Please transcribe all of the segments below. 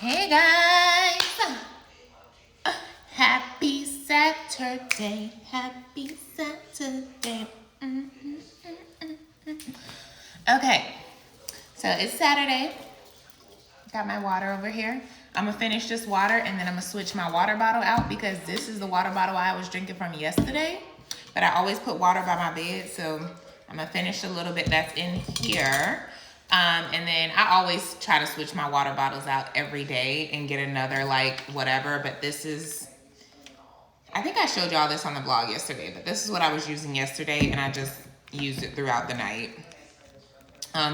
Hey guys, happy Saturday, happy Saturday. Okay, so it's Saturday. Got my water over here. I'm gonna finish this water and then I'm gonna switch my water bottle out because this is the water bottle I was drinking from yesterday. But I always put water by my bed, so I'm gonna finish a little bit that's in here. And then I always try to switch my water bottles out every day and get another like whatever, but this is, I think I showed y'all this on the blog yesterday, but this is what I was using yesterday and I just used it throughout the night.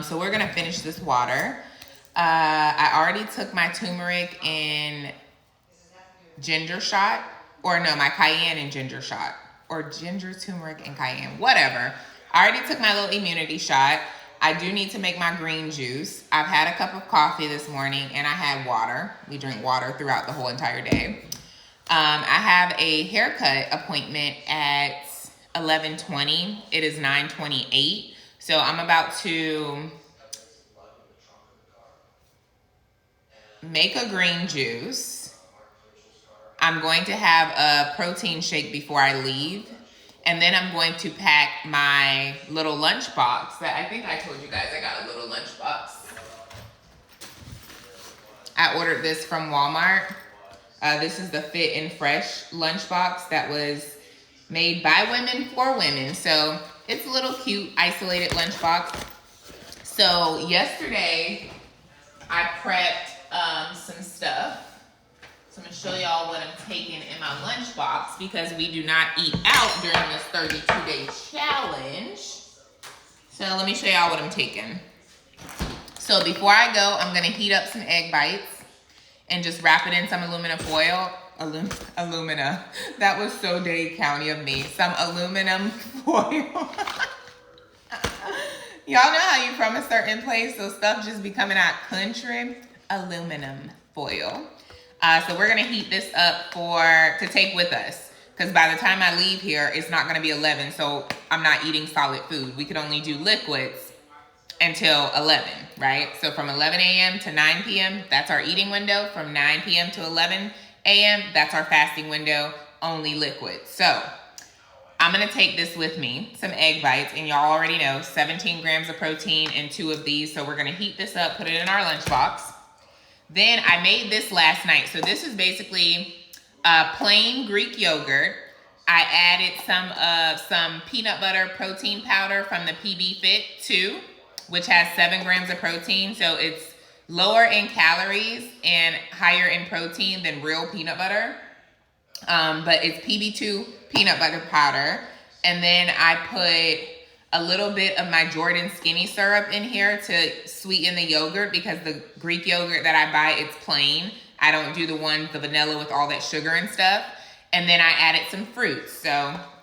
So we're gonna finish this water. I already took my turmeric and ginger shot, or no, my cayenne and ginger shot, or ginger, turmeric, and cayenne, whatever. I already took my little immunity shot. I do need to make my green juice. I've had a cup of coffee this morning and I had water. We drink water throughout the whole entire day. I have a haircut appointment at 11:20. It is 9:28. So I'm about to make a green juice. I'm going to have a protein shake before I leave. And then I'm going to pack my little lunch box that I think I told you guys I got a little lunch box. I ordered this from Walmart. This is the Fit and Fresh lunch box that was made by women for women. So it's a little cute, isolated lunch box. So yesterday I prepped some stuff. So I'm gonna show y'all what I'm taking in my lunchbox because we do not eat out during this 32-day challenge. So let me show y'all what I'm taking. So before I go, I'm gonna heat up some egg bites and just wrap it in some aluminum foil. Alumina. That was so Dade County of me. Some aluminum foil. Y'all know how you from a certain place, so stuff just be coming out country. Aluminum foil. So we're gonna heat this up to take with us. Because by the time I leave here, it's not gonna be 11, so I'm not eating solid food. We could only do liquids until 11, right? So from 11 a.m. to 9 p.m., that's our eating window. From 9 p.m. to 11 a.m., that's our fasting window, only liquids. So I'm gonna take this with me, some egg bites, and y'all already know, 17 grams of protein in 2 of these. So we're gonna heat this up, put it in our lunchbox. Then I made this last night. So this is basically plain Greek yogurt. I added some peanut butter protein powder from the PB Fit 2, which has 7 grams of protein. So it's lower in calories and higher in protein than real peanut butter. But it's PB2 peanut butter powder. And then I put a little bit of my Jordan skinny syrup in here to sweeten the yogurt because the Greek yogurt that I buy, it's plain. I don't do the vanilla with all that sugar and stuff. And then I added some fruits. So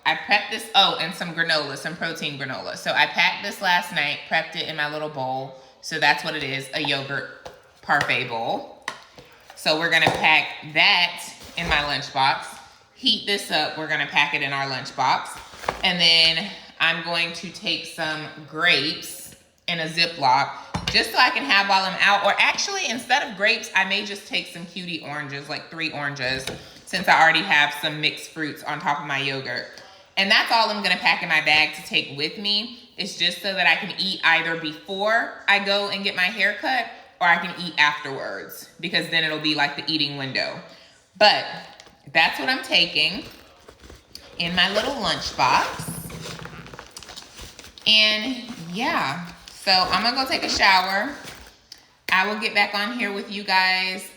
I prepped this, and some granola, some protein granola. So I packed this last night, prepped it in my little bowl. So that's what it is, a yogurt parfait bowl. So we're gonna pack that in my lunchbox. Heat this up, we're gonna pack it in our lunchbox. And then I'm going to take some grapes in a Ziploc just so I can have while I'm out. Or actually, instead of grapes, I may just take some cutie oranges, like 3 oranges, since I already have some mixed fruits on top of my yogurt. And that's all I'm gonna pack in my bag to take with me. It's just so that I can eat either before I go and get my hair cut or I can eat afterwards because then it'll be like the eating window. But that's what I'm taking in my little lunchbox. And yeah, so I'm gonna go take a shower. I will get back on here with you guys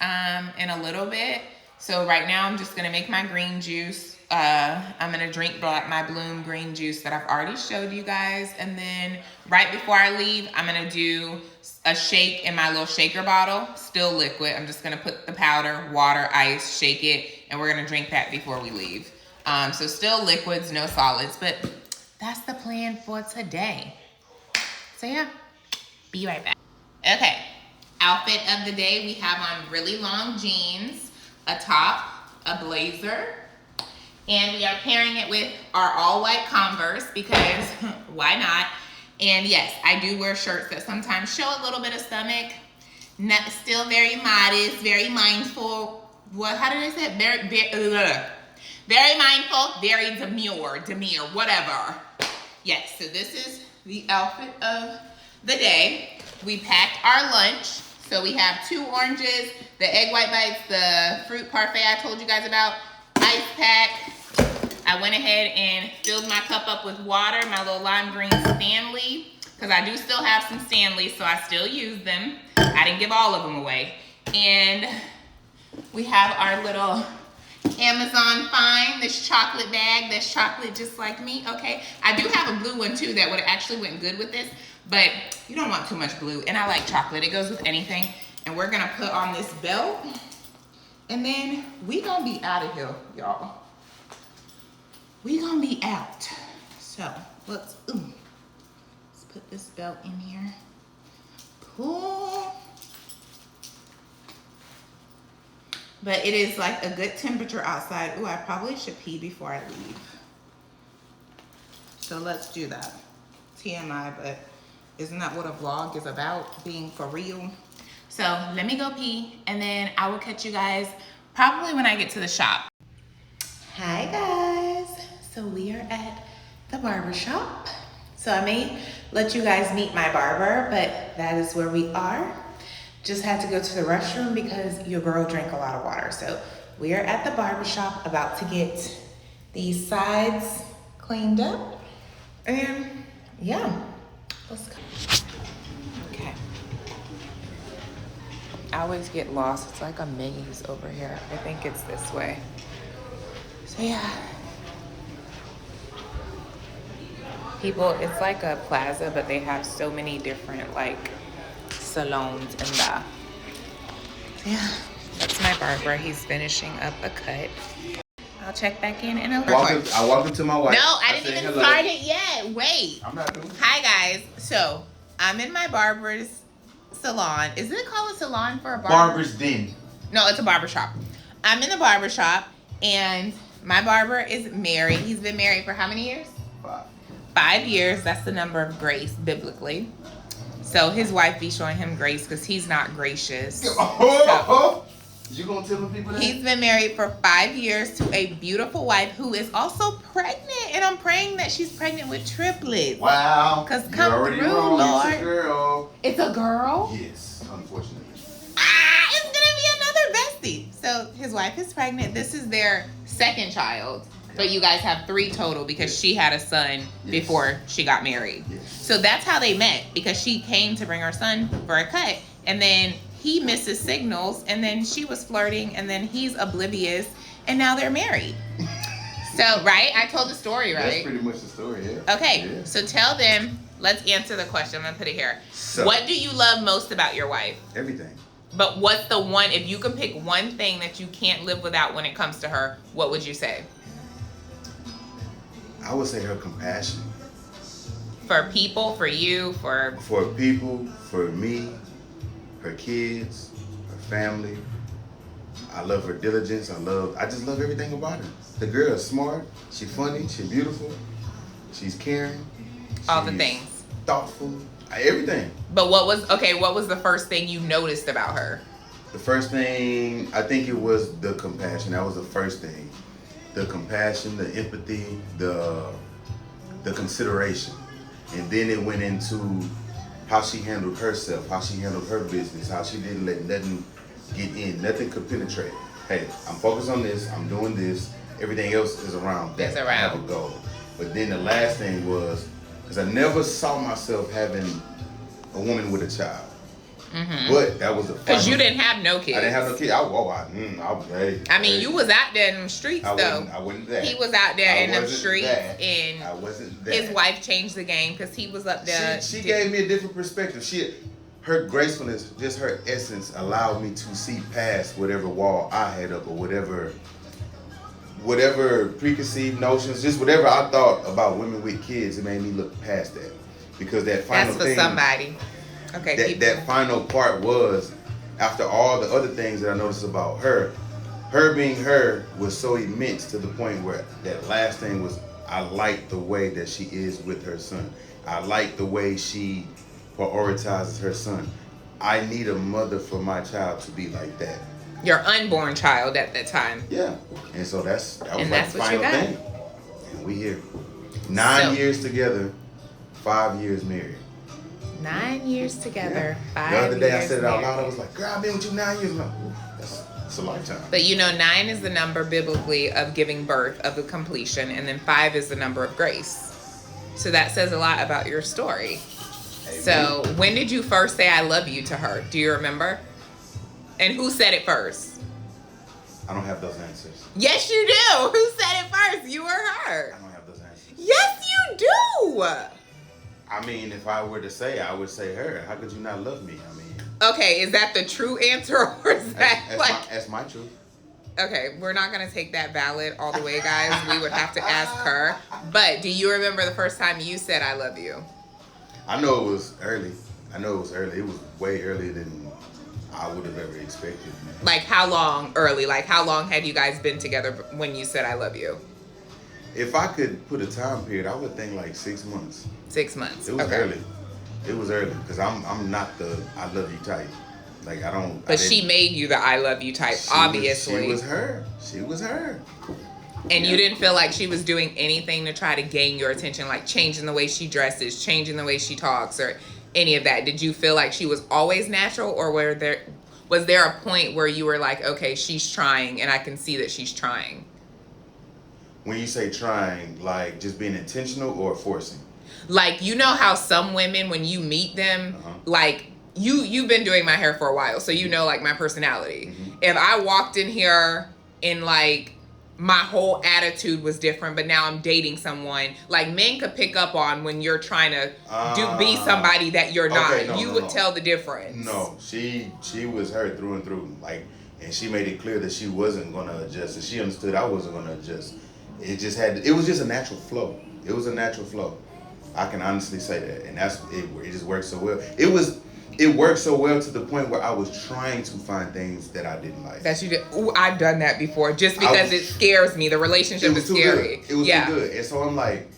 in a little bit. So right now I'm just gonna make my green juice. I'm gonna drink my Bloom green juice that I've already showed you guys. And then right before I leave, I'm gonna do a shake in my little shaker bottle, still liquid. I'm just gonna put the powder, water, ice, shake it, and we're gonna drink that before we leave. So still liquids, no solids, but that's the plan for today. So yeah, be right back. Okay, outfit of the day. We have on really long jeans, a top, a blazer, and we are pairing it with our all white Converse because why not? And yes, I do wear shirts that sometimes show a little bit of stomach. Still very modest, very mindful. What? How did I say it? Very mindful, very demure, whatever. Yes, so this is the outfit of the day. We packed our lunch. So we have 2 oranges, the egg white bites, the fruit parfait I told you guys about, ice pack. I went ahead and filled my cup up with water, my little lime green Stanley, because I do still have some Stanleys, so I still use them. I didn't give all of them away. And we have our little Amazon find, this chocolate bag that's chocolate just like me, okay? I do have a blue one too that would actually went good with this, but you don't want too much blue, and I like chocolate. It goes with anything. And we're gonna put on this belt, and then we gonna be out of here, y'all. We gonna be out. So let's put this belt in here. Cool. But it is like a good temperature outside. Ooh, I probably should pee before I leave. So let's do that. TMI, but isn't that what a vlog is about? Being for real. So let me go pee, and then I will catch you guys probably when I get to the shop. Hi guys. So we are at the barber shop. So I may let you guys meet my barber, but that is where we are. Just had to go to the restroom because your girl drank a lot of water. So we are at the barbershop about to get these sides cleaned up. And yeah, let's go. Okay. I always get lost. It's like a maze over here. I think it's this way. So yeah. People, it's like a plaza, but they have so many different like salons and the, yeah, that's my barber. He's finishing up a cut. I'll check back in a little. I walked into my wife. No, I didn't even start it yet. Wait. I'm not doing it. Hi guys. So I'm in my barber's salon. Isn't it called a salon for a barber? Barber's den. No, it's a barber shop. I'm in the barber shop, and my barber is married. He's been married for how many years? 5 years. That's the number of grace biblically. So his wife be showing him grace because he's not gracious. So, you gonna tell the people that? He's been married for 5 years to a beautiful wife who is also pregnant, and I'm praying that she's pregnant with triplets. Wow. Because come through, wrong. Lord. It's a girl. It's a girl? Yes, unfortunately. It's gonna be another bestie. So his wife is pregnant. This is their second child. But you guys have 3 total because she had a son before she got married. Yes. So that's how they met, because she came to bring her son for a cut, and then he misses signals, and then she was flirting, and then he's oblivious, and now they're married. So, right? I told the story, right? That's pretty much the story, yeah. Okay, yeah. So tell them, let's answer the question. I'm going to put it here. So, what do you love most about your wife? Everything. But what's the one, if you can pick one thing that you can't live without when it comes to her, what would you say? I would say her compassion. For people, for you, for people, for me, her kids, her family. I love her diligence. I just love everything about her. The girl is smart, she's funny, she's beautiful, she's caring. All the things. Thoughtful, everything. But what was the first thing you noticed about her? The first thing, I think it was the compassion. That was the first thing. The compassion, the empathy, the consideration. And then it went into how she handled herself, how she handled her business, how she didn't let nothing get in, nothing could penetrate. Hey, I'm focused on this, I'm doing this, everything else is around that. It's around. I have a goal. But then the last thing was, because I never saw myself having a woman with a child. Mm-hmm. But that was the because you didn't have no kids. I didn't have no kids. I mean, you was out there in them streets, though. I wasn't there. He was out there in them streets, and I wasn't there. His wife changed the game because he was up there. She gave me a different perspective. Her gracefulness, just her essence, allowed me to see past whatever wall I had up, or whatever preconceived notions, just whatever I thought about women with kids. It made me look past that, because that final That's for somebody. Okay. That final part was, after all the other things that I noticed about her being her was so immense, to the point where that last thing was, I like the way that she is with her son. I like the way she prioritizes her son. I need a mother for my child to be like that. Your unborn child at that time. Yeah. And so that was And like that's the what you final got. thing. And we here. 9 years together, 5 years married. 9 years together, 5 years The other day I said it out married. loud. I was like, girl, I've been with you 9 years. No, that's a lifetime. But you know, 9 is the number biblically of giving birth, of the completion, and then 5 is the number of grace. So that says a lot about your story. Amen. So when did you first say I love you to her? Do you remember? And who said it first? I don't have those answers. Yes, you do. Who said it first? You or her? I don't have those answers. Yes, you do. I mean, if I were to say, I would say her. How could you not love me? I mean, Okay, is that the true answer or is that that's my truth. Okay, we're not going to take that valid all the way, guys. We would have to ask her. But do you remember the first time you said I love you? I know it was early. It was way earlier than I would have ever expected. Like how long early? Like how long had you guys been together when you said I love you? If I could put a time period, I would think like 6 months. 6 months. It was Okay. early. It was early because I'm not the I love you type. Like I don't. But she made you the I love you type, obviously. She was her. She was her. And you didn't feel like she was doing anything to try to gain your attention, like changing the way she dresses, changing the way she talks, or any of that. Did you feel like she was always natural, or was there a point where you were like, okay, she's trying and I can see that she's trying? When you say trying, like just being intentional or forcing? Like, you know how some women, when you meet them, like you've been doing my hair for a while, so you know like my personality. Mm-hmm. If I walked in here and like my whole attitude was different, but now I'm dating someone, like men could pick up on when you're trying to be somebody that you're not. No, you would tell the difference. No, she was her through and through. Like, and she made it clear that she wasn't gonna adjust, and she understood I wasn't gonna adjust. It was just a natural flow. It was a natural flow. I can honestly say that, and it just worked so well. It worked so well to the point where I was trying to find things that I didn't like. That you did. Ooh, I've done that before, just because it scares me. The relationship is scary. It was too good. And so I'm like,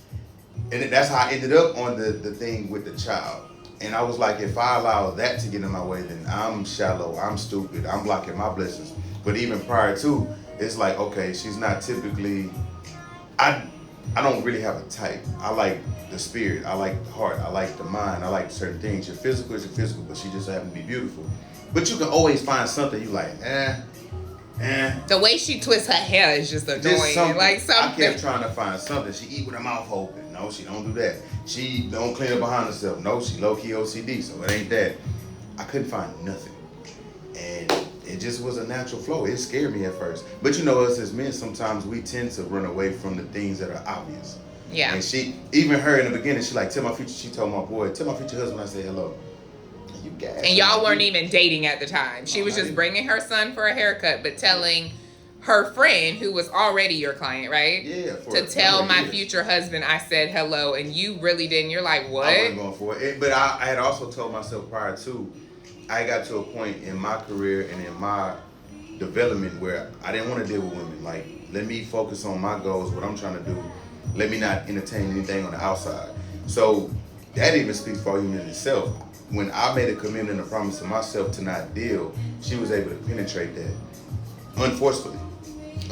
and that's how I ended up on the thing with the child. And I was like, if I allow that to get in my way, then I'm shallow, I'm stupid, I'm blocking my blessings. But even prior to, it's like, okay, she's not typically, I don't really have a type. I like the spirit, I like the heart, I like the mind, I like certain things. Your physical is your physical, but she just happened to be beautiful. But you can always find something you like, The way she twists her hair is just annoying. something. Like something. I kept trying to find something. She eat with her mouth open. No, she don't do that. She don't clean up behind herself. No, she low-key OCD, so it ain't that. I couldn't find nothing. And it just was a natural flow. It scared me at first. But you know, us as men, sometimes we tend to run away from the things that are obvious. Yeah. And even her in the beginning, she like, she told my boy, tell my future husband I say hello. You gas. And y'all weren't even dating at the time. She was just bringing her son for a haircut, but telling her friend, who was already your client, right? Yeah. To tell my future husband I said hello, and you really didn't. You're like, what? I wasn't going for it. But I had also told myself prior to, I got to a point in my career and in my development where I didn't want to deal with women. Like, let me focus on my goals, what I'm trying to do. Let me not entertain anything on the outside. So that even speaks volume in itself. When I made a commitment and a promise to myself to not deal, she was able to penetrate that unforcefully.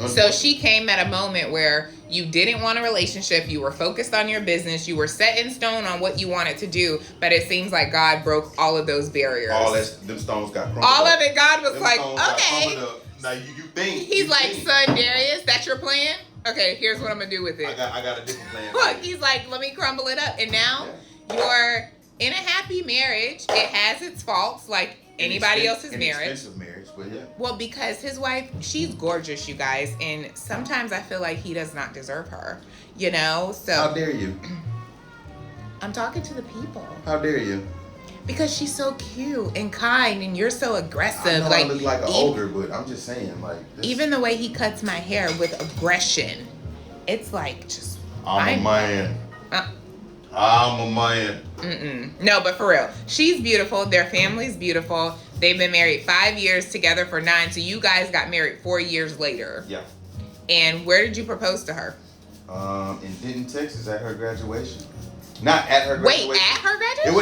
So she came at a moment where you didn't want a relationship, you were focused on your business, you were set in stone on what you wanted to do, but it seems like God broke all of those barriers. Them stones got crumbled all up. of it, God was Them like, stones got okay. crumbled up. Now you think. He's like, son, Darius, that's your plan? Okay, here's what I'm going to do with it. I got a different plan. Look, he's like, let me crumble it up. And now you're in a happy marriage. It has its faults, like anybody else's marriage. Expensive marriage, but yeah. Well, because his wife, she's gorgeous, you guys. And sometimes I feel like he does not deserve her, you know? So How dare you? I'm talking to the people. How dare you? Because she's so cute and kind, and you're so aggressive. I know like, I look like an ogre, but I'm just saying, like, even the way he cuts my hair with aggression, it's like just. I'm a man. I'm a man. No, but for real, she's beautiful. Their family's beautiful. They've been married 5 years, together for 9. So you guys got married 4 years later. Yeah. And where did you propose to her? In Denton, Texas, at her graduation. Not at her graduation. Wait, at her graduation?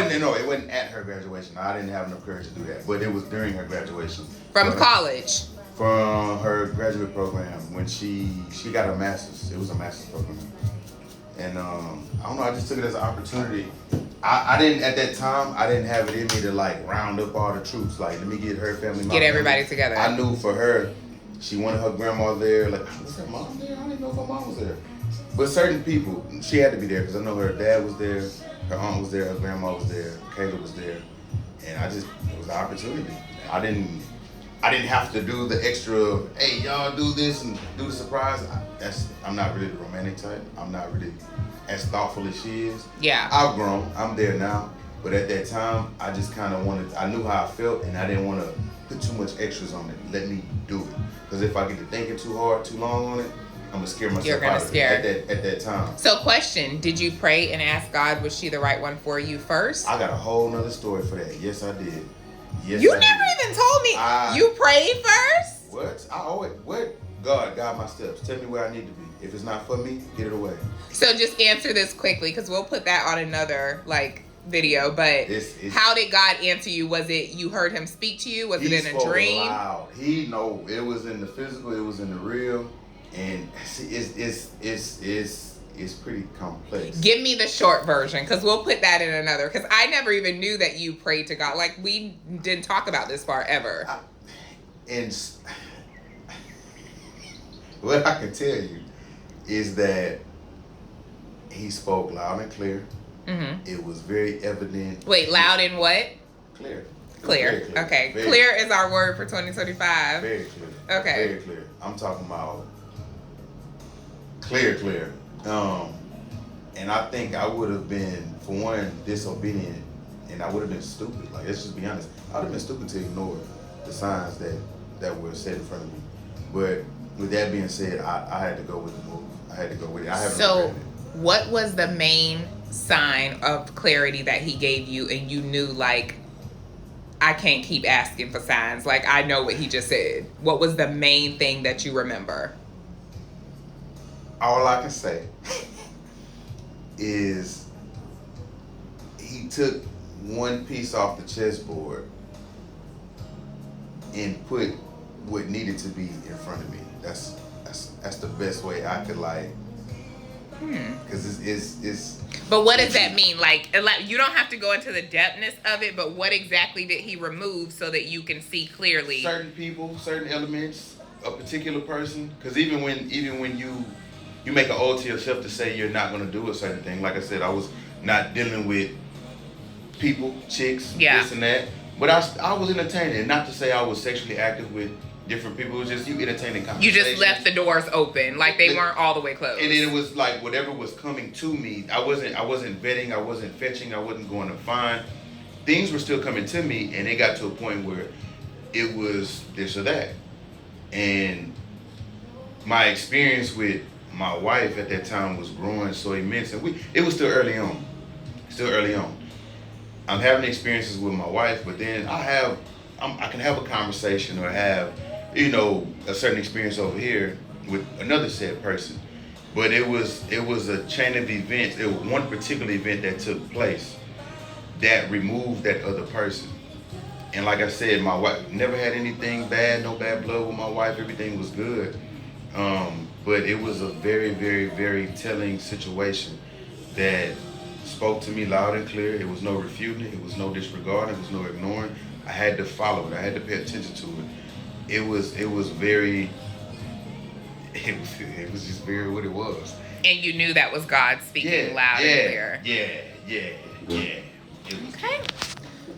It wasn't at her graduation. I didn't have enough courage to do that. But it was during her graduation. From college? From her graduate program when she got her master's. It was a master's program. And I don't know, I just took it as an opportunity. I didn't, at that time, I didn't have it in me to like round up all the troops. Like, let me get her family. Get everybody together. I knew for her, she wanted her grandma there. Like, was her mom there? I don't even know if her mom was there. But certain people, she had to be there because I know her dad was there, her aunt was there, her grandma was there, Kayla was there. And it was an opportunity. I didn't have to do the extra, hey, y'all do this and do the surprise. I'm not really the romantic type. I'm not really as thoughtful as she is. Yeah. I've grown. I'm there now. But at that time, I just kind of I knew how I felt, and I didn't want to put too much extras on it. Let me do it. Because if I get to thinking too hard, too long on it, I'm going to scare myself. You're going to scare at that time. So question, did you pray and ask God, was she the right one for you first? I got a whole nother story for that. Yes, I did. Yes, you never even told me. You prayed first? What? I always, what? God, guide my steps. Tell me where I need to be. If it's not for me, get it away. So just answer this quickly, because we'll put that on another video. But how did God answer you? Was it you heard him speak to you? Was it in a dream? Loud. It was in the physical. It was in the real, and it's pretty complex. Give me the short version, because we'll put that in another. Because I never even knew that you prayed to God. Like, we didn't talk about this part ever. What I can tell you is that he spoke loud and clear. Mm-hmm. It was very evident. Wait, loud and what? Clear. Clear. Okay. Very clear is our word for 2025. Very clear. Okay. Very clear. I'm talking about clear. And I think I would have been, for one, disobedient, and I would have been stupid. Like, let's just be honest. I would have been stupid to ignore the signs that were set in front of me. But with that being said, I had to go with the move. I had to go with it. I haven't regretted it. What was the main sign of clarity that he gave you, and you knew, like, I can't keep asking for signs. Like, I know what he just said. What was the main thing that you remember? All I can say is he took one piece off the chessboard and put what needed to be in front of me. That's the best way I could because it's. But what does that mean? Like, you don't have to go into the depthness of it, but what exactly did he remove so that you can see clearly? Certain people, certain elements, a particular person. Because even when you make an oath to yourself to say you're not going to do a certain thing. Like I said, I was not dealing with people, chicks, this and that. But I was entertaining. Not to say I was sexually active with different people. It was just you entertaining conversations. You just left the doors open, like they weren't all the way closed. And then it was like whatever was coming to me. I wasn't vetting. I wasn't fetching. I wasn't going to find. Things were still coming to me, and it got to a point where it was this or that. And my experience with my wife at that time was growing so immense, and it was still early on. I'm having experiences with my wife, but then I can have a conversation or have, a certain experience over here with another said person. But it was a chain of events. It was one particular event that took place that removed that other person. And like I said, my wife never had anything bad, no bad blood with my wife. Everything was good. But it was a very, very, very telling situation that spoke to me loud and clear. It was no refuting. It was no disregarding. It was no ignoring. I had to follow it. I had to pay attention to it. It was very. It was just very what it was. And you knew that was God speaking loud and clear. Yeah. Okay.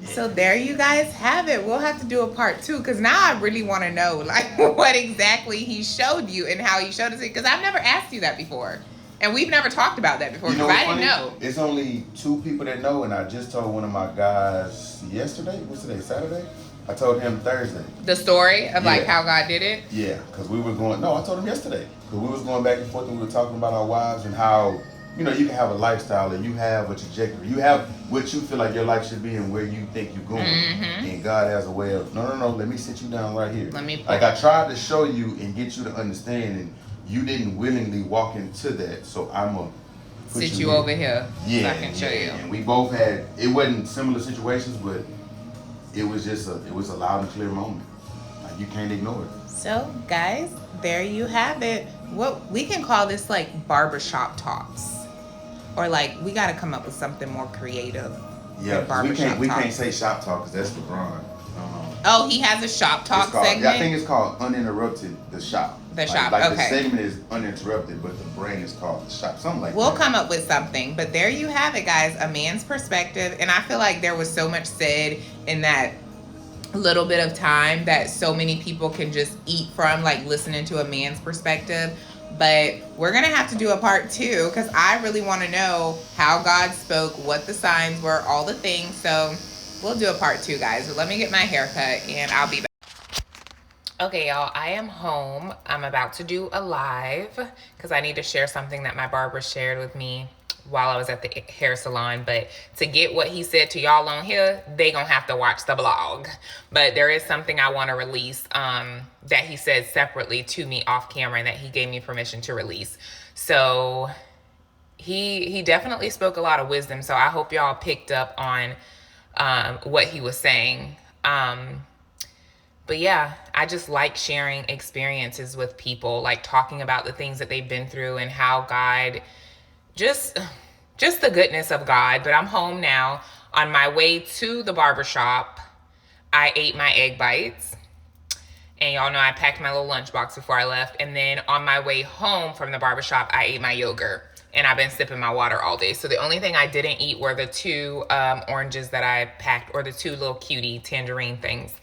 So there you guys have it. We'll have to do a part 2 because now I really want to know like what exactly he showed you and how he showed it to you, because I've never asked you that before. And we've never talked about that before because I didn't know. It's only 2 people that know, and I just told one of my guys yesterday. What's today? Saturday? I told him Thursday. The story of like how God did it? Yeah, because we were going, I told him yesterday. Because we was going back and forth and we were talking about our wives and how, you can have a lifestyle and you have a trajectory. You have what you feel like your life should be and where you think you're going. Mm-hmm. And God has a way of, no, let me sit you down right here. Like I tried to show you and get you to understand, and you didn't willingly walk into that. So I'm sit you over here so I can show you. And we both had, it wasn't similar situations, but it was just it was a loud and clear moment. Like, you can't ignore it. So guys, there you have it. What we can call this like barbershop talks. Or like, we got to come up with something more creative. Yeah, we can't say shop talk because that's LeBron. Oh, he has a shop talk segment? Yeah, I think it's called Uninterrupted, the shop. Shop, like okay. The segment is uninterrupted, but the brand is called the shop, something like that. We'll come up with something, but there you have it, guys. A man's perspective. And I feel like there was so much said in that little bit of time that so many people can just eat from, like listening to a man's perspective. But we're going to have to do a part 2 because I really want to know how God spoke, what the signs were, all the things. So we'll do a part 2, guys. But let me get my hair cut and I'll be back. Okay, y'all, I am home. I'm about to do a live because I need to share something that my barber shared with me while I was at the hair salon. But to get what he said to y'all on here, they gonna have to watch the vlog. But there is something I want to release that he said separately to me off camera and that he gave me permission to release. So he definitely spoke a lot of wisdom. So I hope y'all picked up on what he was saying. But yeah, I just like sharing experiences with people, like talking about the things that they've been through and how God, just the goodness of God. But I'm home now. On my way to the barbershop, I ate my egg bites. And y'all know I packed my little lunchbox before I left. And then on my way home from the barbershop, I ate my yogurt. And I've been sipping my water all day. So the only thing I didn't eat were the 2 oranges that I packed, or the 2 little cutie tangerine things.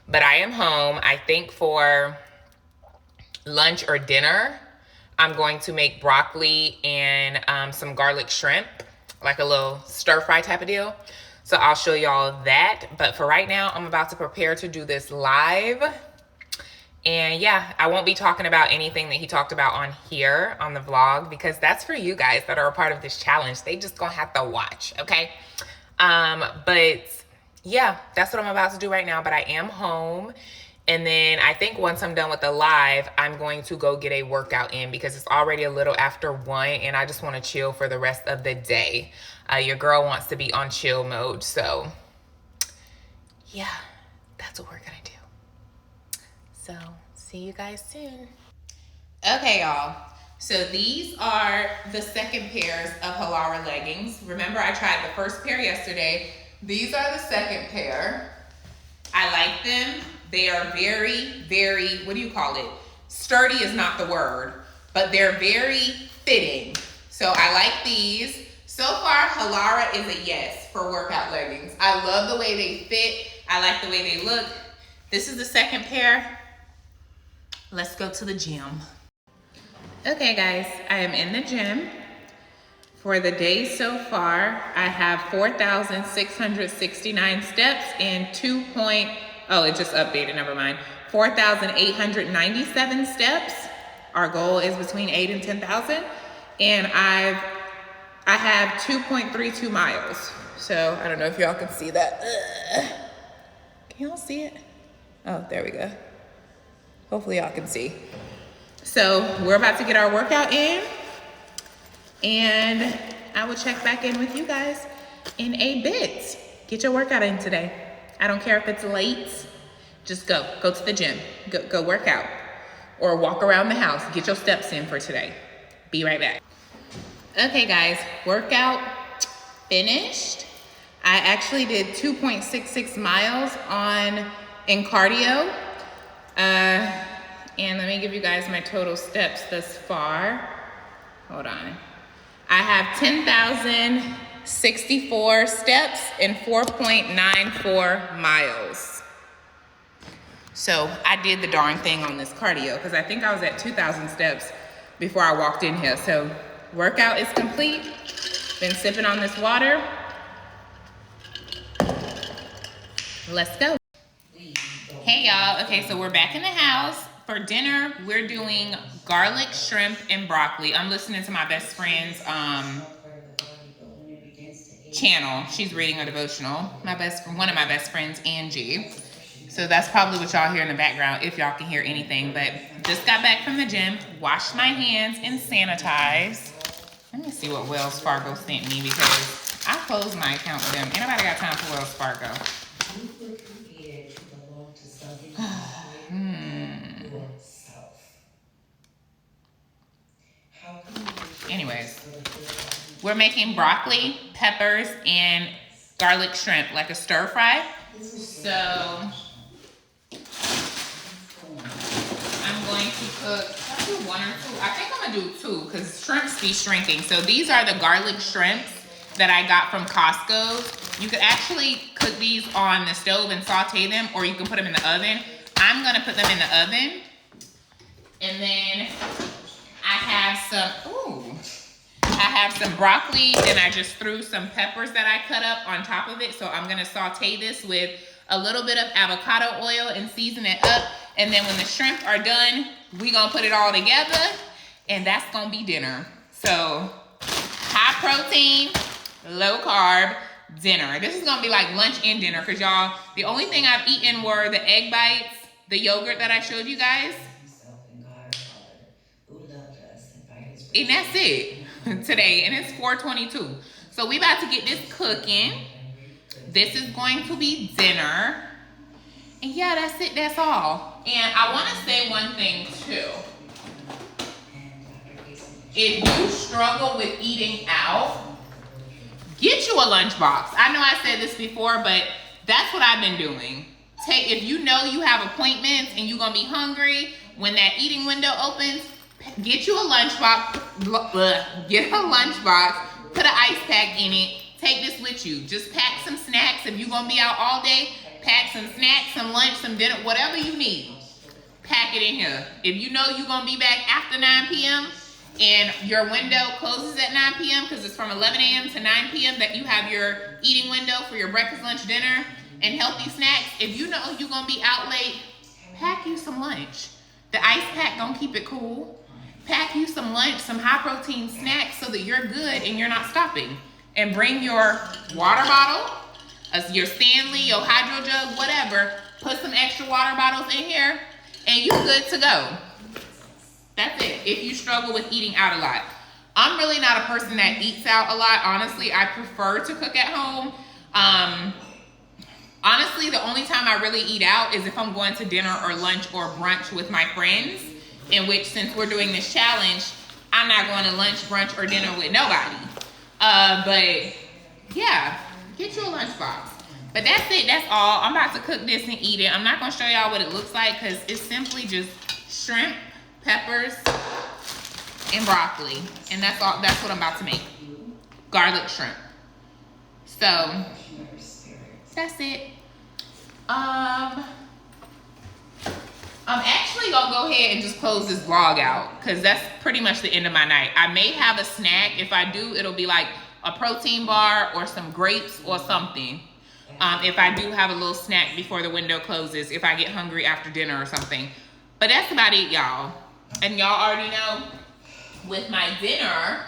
But I am home. I think for lunch or dinner, I'm going to make broccoli and some garlic shrimp, like a little stir fry type of deal. So I'll show y'all that. But for right now, I'm about to prepare to do this live. And yeah, I won't be talking about anything that he talked about on here on the vlog, because that's for you guys that are a part of this challenge. They just gonna have to watch, okay? But yeah, that's what I'm about to do right now. But I am home. And then I think once I'm done with the live, I'm going to go get a workout in because it's already a little after 1 and I just want to chill for the rest of the day. Your girl wants to be on chill mode. So yeah, that's what we're going to do. So see you guys soon. Okay, y'all. So these are the second pairs of Halara leggings. Remember, I tried the first pair yesterday. These are the second pair. I like them. They are very, very, what do you call it? Sturdy is not the word, but they're very fitting. So I like these. So far, Halara is a yes for workout leggings. I love the way they fit. I like the way they look. This is the second pair. Let's go to the gym. Okay, guys, I am in the gym. For the day so far, I have 4,669 steps and it just updated, never mind. 4,897 steps. Our goal is between 8 and 10,000. And I have 2.32 miles. So I don't know if y'all can see that. Can y'all see it? Oh, there we go. Hopefully y'all can see. So we're about to get our workout in. And I will check back in with you guys in a bit. Get your workout in today. I don't care if it's late. Just go to the gym. Go work out. Or walk around the house. Get your steps in for today. Be right back. Okay, guys. Workout finished. I actually did 2.66 miles in cardio. And let me give you guys my total steps thus far. Hold on. I have 10,064 steps and 4.94 miles. So I did the darn thing on this cardio because I think I was at 2,000 steps before I walked in here. So workout is complete. Been sipping on this water. Let's go. Hey y'all, okay, so we're back in the house. For dinner, we're doing garlic shrimp and broccoli. I'm listening to my best friend's channel. She's reading a devotional. One of my best friends, Angie. So that's probably what y'all hear in the background, if y'all can hear anything. But just got back from the gym, washed my hands and sanitized. Let me see what Wells Fargo sent me because I closed my account with them. Ain't nobody got time for Wells Fargo. Anyways, we're making broccoli, peppers, and garlic shrimp, like a stir fry. So I'm going to cook, I do 1 or 2. I think I'm gonna do 2 because shrimps be shrinking. So these are the garlic shrimps that I got from Costco. You could actually cook these on the stove and saute them, or you can put them in the oven. I'm gonna put them in the oven. And then I have some broccoli, and I just threw some peppers that I cut up on top of it. So I'm gonna saute this with a little bit of avocado oil and season it up. And then when the shrimp are done, we gonna put it all together, and that's gonna be dinner. So high protein, low carb dinner. This is gonna be like lunch and dinner, because y'all, the only thing I've eaten were the egg bites, the yogurt that I showed you guys, and that's it today, and it's 4:22. So we about to get this cooking. This is going to be dinner. And yeah, that's it, that's all. And I wanna say one thing too. If you struggle with eating out, get you a lunchbox. I know I said this before, but that's what I've been doing. If you know you have appointments and you're gonna be hungry when that eating window opens, get you a lunchbox, get a lunchbox, put an ice pack in it, take this with you. Just pack some snacks. If you're gonna be out all day, pack some snacks, some lunch, some dinner, whatever you need. Pack it in here. If you know you're gonna be back after 9 p.m. and your window closes at 9 p.m. because it's from 11 a.m. to 9 p.m. that you have your eating window for your breakfast, lunch, dinner, and healthy snacks. If you know you're gonna be out late, pack you some lunch. The ice pack gonna keep it cool. Pack you some lunch, some high protein snacks so that you're good and you're not stopping. And bring your water bottle, your Stanley, your hydro jug, whatever. Put some extra water bottles in here and you good to go. That's it, if you struggle with eating out a lot. I'm really not a person that eats out a lot, honestly. I prefer to cook at home. Honestly, the only time I really eat out is if I'm going to dinner or lunch or brunch with my friends, in which, since we're doing this challenge, I'm not going to lunch, brunch, or dinner with nobody. But yeah, get you a lunchbox. But that's it, that's all. I'm about to cook this and eat it. I'm not gonna show y'all what it looks like because it's simply just shrimp, peppers, and broccoli. And that's all, that's what I'm about to make. Garlic shrimp. So, that's it. I'm actually gonna go ahead and just close this vlog out because that's pretty much the end of my night. I may have a snack. If I do, it'll be like a protein bar or some grapes or something. If I do have a little snack before the window closes, if I get hungry after dinner or something. But that's about it, y'all. And y'all already know, with my dinner,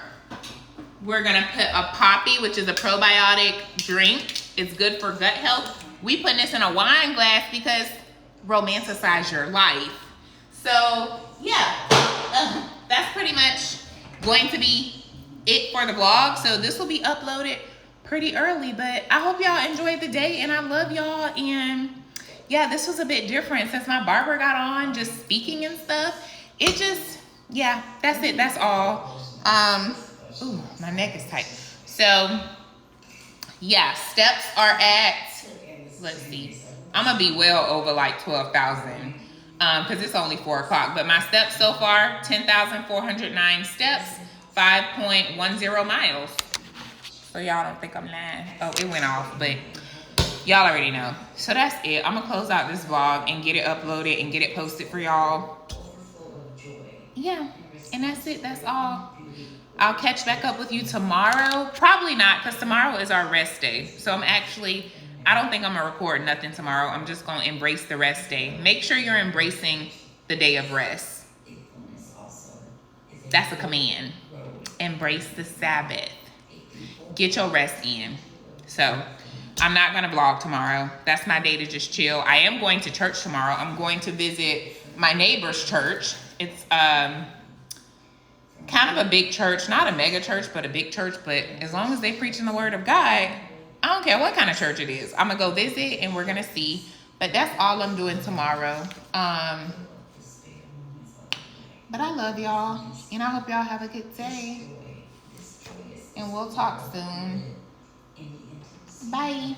we're gonna put a Poppy, which is a probiotic drink. It's good for gut health. We put this in a wine glass because romanticize your life. So yeah, that's pretty much going to be it for the vlog. So this will be uploaded pretty early, but I hope y'all enjoyed the day and I love y'all. And yeah, this was a bit different since my barber got on just speaking and stuff. It just, yeah, that's it, that's all. Ooh, my neck is tight. So yeah, steps are at, let's see, I'm gonna be well over like 12,000 because it's only 4 o'clock. But my steps so far, 10,409 steps, 5.10 miles. So y'all don't think I'm lying. Oh, it went off, but y'all already know. So that's it. I'm gonna close out this vlog and get it uploaded and get it posted for y'all. Yeah, and that's it, that's all. I'll catch back up with you tomorrow. Probably not, because tomorrow is our rest day. So I don't think I'm gonna record nothing tomorrow. I'm just gonna embrace the rest day. Make sure you're embracing the day of rest. That's a command. Embrace the Sabbath. Get your rest in. So I'm not gonna vlog tomorrow. That's my day to just chill. I am going to church tomorrow. I'm going to visit my neighbor's church. It's kind of a big church, not a mega church, but a big church. But as long as they preaching the word of God, I don't care what kind of church it is. I'm gonna go visit and we're gonna see. But that's all I'm doing tomorrow. But I love y'all, and I hope y'all have a good day. And we'll talk soon. Bye.